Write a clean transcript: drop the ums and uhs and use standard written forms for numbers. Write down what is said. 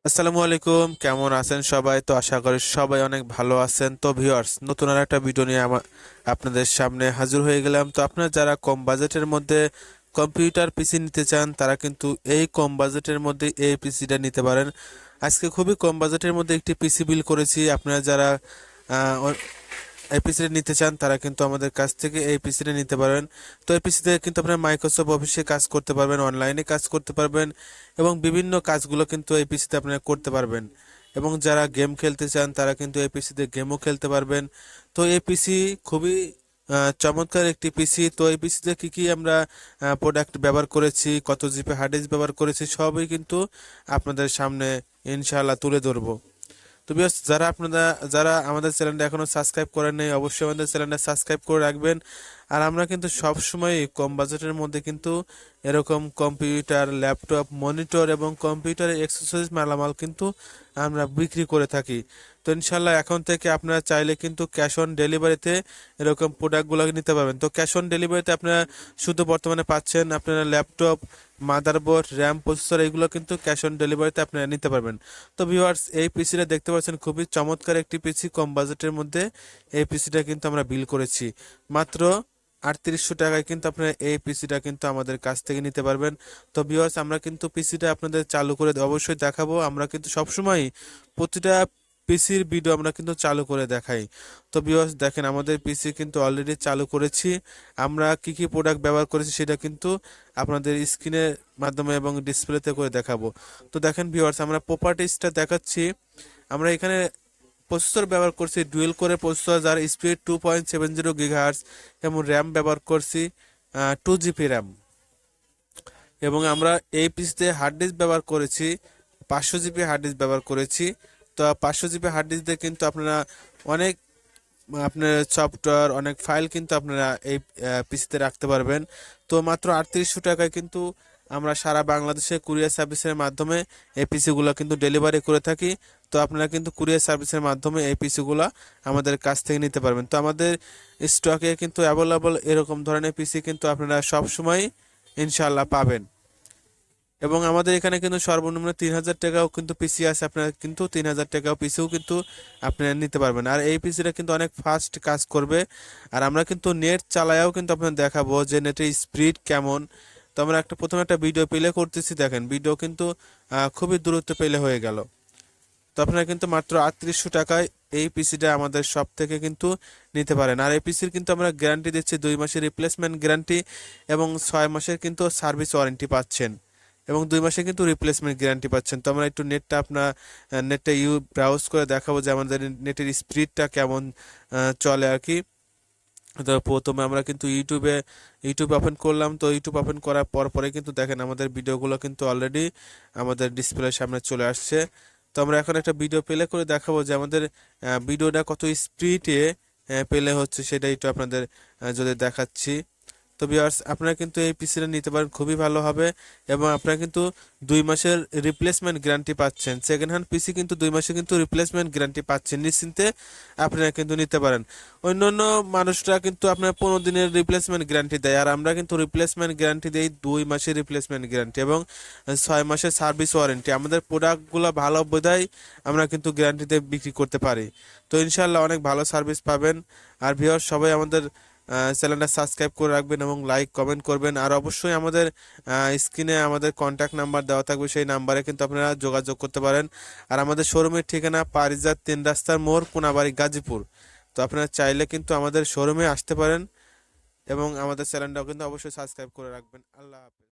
আসসালামু আলাইকুম, কেমন আছেন সবাই? তো আশা করি সবাই অনেক ভালো আছেন। তো ভিউয়ার্স, নতুন আর একটা ভিডিও নিয়ে আপনাদের সামনে হাজির হয়ে গেলাম। তো আপনারা যারা কম বাজেটের মধ্যে কম্পিউটার পিসি নিতে চান তারা কিন্তু এই কম বাজেটের মধ্যে এই পিসিটা নিতে পারেন। আজকে খুবই কম বাজেটের মধ্যে একটি পিসি বিল করেছি। আপনারা যারা এই পিসিটা নিতে চান তারা কিন্তু আমাদের কাছ থেকে এই পিসিটা নিতে পারবেন। তো এই পিসিতে কিন্তু আপনারা মাইক্রোসফট অফিসে কাজ করতে পারবেন, অনলাইনে কাজ করতে পারবেন এবং বিভিন্ন কাজগুলো কিন্তু এই পিসিতে আপনারা করতে পারবেন। এবং যারা গেম খেলতে চান তারা কিন্তু এই পিসিতে গেমও খেলতে পারবেন। তো এই পিসি খুবই চমৎকার একটি পিসি। তো এই পিসিতে কি কি আমরা প্রোডাক্ট ব্যবহার করেছি, কত জিবি হার্ড ডিস্ক ব্যবহার করেছি, সবই কিন্তু আপনাদের সামনে ইনশাআল্লাহ তুলে ধরবো। তো ভিউয়ার্স, যারা আমাদের চ্যানেলটা এখনো সাবস্ক্রাইব করেন নাই অবশ্যই আমাদের চ্যানেলটা সাবস্ক্রাইব করে রাখবেন। আর আমরা কিন্তু সব সময় কম বাজেটের মধ্যে কিন্তু এরকম কম্পিউটার, ল্যাপটপ, মনিটর এবং কম্পিউটারের এক্সেসরিজ মালামাল কিন্তু আমরা বিক্রি করে থাকি। তো ইনশাল্লাহ এখন থেকে আপনারা চাইলে কিন্তু ক্যাশ অন ডেলিভারিতে এরকম প্রোডাক্টগুলো নিতে পারবেন। তো ক্যাশ অন ডেলিভারিতে আপনারা শুধু বর্তমানে পাচ্ছেন আপনারা ল্যাপটপ, মাদারবোর্ড, র্যাম, প্রসেসর, এগুলো কিন্তু ক্যাশ অন ডেলিভারিতে আপনারা নিতে পারবেন। তো ভিউয়ার্স, এই পিসিটা দেখতে পাচ্ছেন খুবই চমৎকার একটি পিসি। কম বাজেটের মধ্যে এই পিসিটা কিন্তু আমরা বিল করেছি মাত্র 3800 টাকায়। কিন্তু আপনারা এই পিসিটা কিন্তু আমাদের কাছ থেকে নিতে পারবেন। তো ভিউয়ার্স, আমরা কিন্তু পিসিটা আপনাদের চালু করে অবশ্যই দেখাবো। আমরা কিন্তু সবসময় প্রতিটা পিসির ভিডিও আমরা কিন্তু চালু করে দেখাই। তো ভিউয়ার্স দেখেন, আমাদের পিসি কিন্তু অলরেডি চালু করেছি। আমরা কি কি প্রোডাক্ট ব্যবহার করেছি সেটা কিন্তু আপনাদের স্ক্রিনের মাধ্যমে এবং ডিসপ্লেতে করে দেখাবো। তো দেখেন ভিউয়ার্স, আমরা প্রপার্টিজটা দেখাচ্ছি। আমরা এখানে প্রসেসর ব্যবহার করছি ডুয়েল কোরে প্রসেসর, যার স্পিড 2.70 গিগাহার্টজ এবং র্যাম ব্যবহার করছি 2 জিবি র্যাম। এবং আমরা এই পিসিতে হার্ড ডিস্ক ব্যবহার করেছি 500 জিবি হার্ড ডিস্ক ব্যবহার করেছি। তো 500 জিবি হার্ড ডিস্ক দিয়ে কিন্তু আপনারা অনেক আপনার সফটওয়্যার, অনেক ফাইল কিন্তু আপনারা এই পিসিতে রাখতে পারবেন। তো মাত্র 3800 টাকায় কিন্তু আমরা সারা বাংলাদেশে কুরিয়ার সার্ভিসের মাধ্যমে এই পিসিগুলো কিন্তু ডেলিভারি করে থাকি। তো আপনারা কিন্তু কুরিয়ার সার্ভিসের মাধ্যমে এই পিসিগুলো আমাদের কাছ থেকে নিতে পারবেন। তো আমাদের স্টকে কিন্তু অ্যাভেলেবল এরকম ধরনের পিসি কিন্তু আপনারা সব সময় ইনশাআল্লাহ পাবেন। এবং আমাদের এখানে কিন্তু সর্বনিম্ন 3000 টাকাও কিন্তু পিসি আছে, আপনারা কিন্তু 3000 টাকাও পিসিও কিন্তু আপনারা নিতে পারবেন। আর এই পিসিটা কিন্তু অনেক ফাস্ট কাজ করবে। আর আমরা কিন্তু নেট চালায়াও কিন্তু আপনাদের দেখাবো যে নেটের স্পিড কেমন। তো আমরা প্রথমে একটা ভিডিও প্লে করতেছি, দেখেন ভিডিও কিন্তু খুবই দ্রুত প্লে হয়ে গেল। তো আপনারা কিন্তু মাত্র 3800 টাকায় এই পিসিটা আমাদের সব থেকে কিন্তু নিতে পারেন। আর এই পিসির কিন্তু আমরা গ্যারান্টি দিচ্ছি 2 মাসের রিপ্লেসমেন্ট গ্যারান্টি এবং 6 মাসের কিন্তু সার্ভিস ওয়ারেন্টি পাচ্ছেন এবং 2 মাসে কিন্তু রিপ্লেসমেন্ট গ্যারান্টি পাচ্ছেন। তো আমরা একটু নেটটা ব্রাউজ করে দেখাবো যে আমাদের নেটের স্পিডটা কেমন চলে আর কি। তো প্রথমে আমরা কিন্তু ইউটিউব ওপেন করলাম। তো ইউটিউব ওপেন করার পরে কিন্তু দেখেন আমাদের ভিডিওগুলো কিন্তু অলরেডি আমাদের ডিসপ্লের সামনে চলে আসছে। তো আমরা এখন একটা ভিডিও প্লে করে দেখাবো যে আমাদের ভিডিওটা কত স্পিডে প্লে হচ্ছে, সেটা একটু আপনাদের যদি দেখাচ্ছি। তো ভিউয়ার্স, আপনারা কিন্তু এই পিসিটা নিতে পারেন, খুবই ভালো হবে। এবং আপনারা কিন্তু 2 মাসের রিপ্লেসমেন্ট গ্যারান্টি পাচ্ছেন। সেকেন্ড হ্যান্ড পিসি কিন্তু 2 মাসে কিন্তু রিপ্লেসমেন্ট গ্যারান্টি পাচ্ছেন, নিশ্চিন্তে আপনারা কিন্তু নিতে পারেন। অন্যান্য মানুষরা কিন্তু আপনার 15 দিনের রিপ্লেসমেন্ট গ্যারান্টি দেয়, আর আমরা কিন্তু রিপ্লেসমেন্ট গ্যারান্টি দেই 2 মাসের রিপ্লেসমেন্ট গ্যারান্টি এবং 6 মাসের সার্ভিস ওয়ারেন্টি। আমাদের প্রোডাক্টগুলো ভালো বোঝাই আমরা কিন্তু গ্যারান্টিতে বিক্রি করতে পারি। তো ইনশাল্লাহ অনেক ভালো সার্ভিস পাবেন। আর ভিউয়ার্স, সবাই আমাদের চ্যানেলটা সাবস্ক্রাইব করে রাখবেন এবং লাইক কমেন্ট করবেন। আর অবশ্যই আমাদের স্ক্রিনে আমাদের কন্ট্যাক্ট নাম্বার দেওয়া থাকবে, সেই নাম্বারে কিন্তু আপনারা যোগাযোগ করতে পারেন। আর আমাদের শোরুমের ঠিকানা পারিজাত 3 রাস্তার মোড়, কোনাবাড়ি, গাজীপুর। তো আপনারা চাইলে কিন্তু আমাদের শোরুমে আসতে পারেন এবং আমাদের চ্যানেলটাও কিন্তু অবশ্যই সাবস্ক্রাইব করে রাখবেন। আল্লাহ হাফেজ।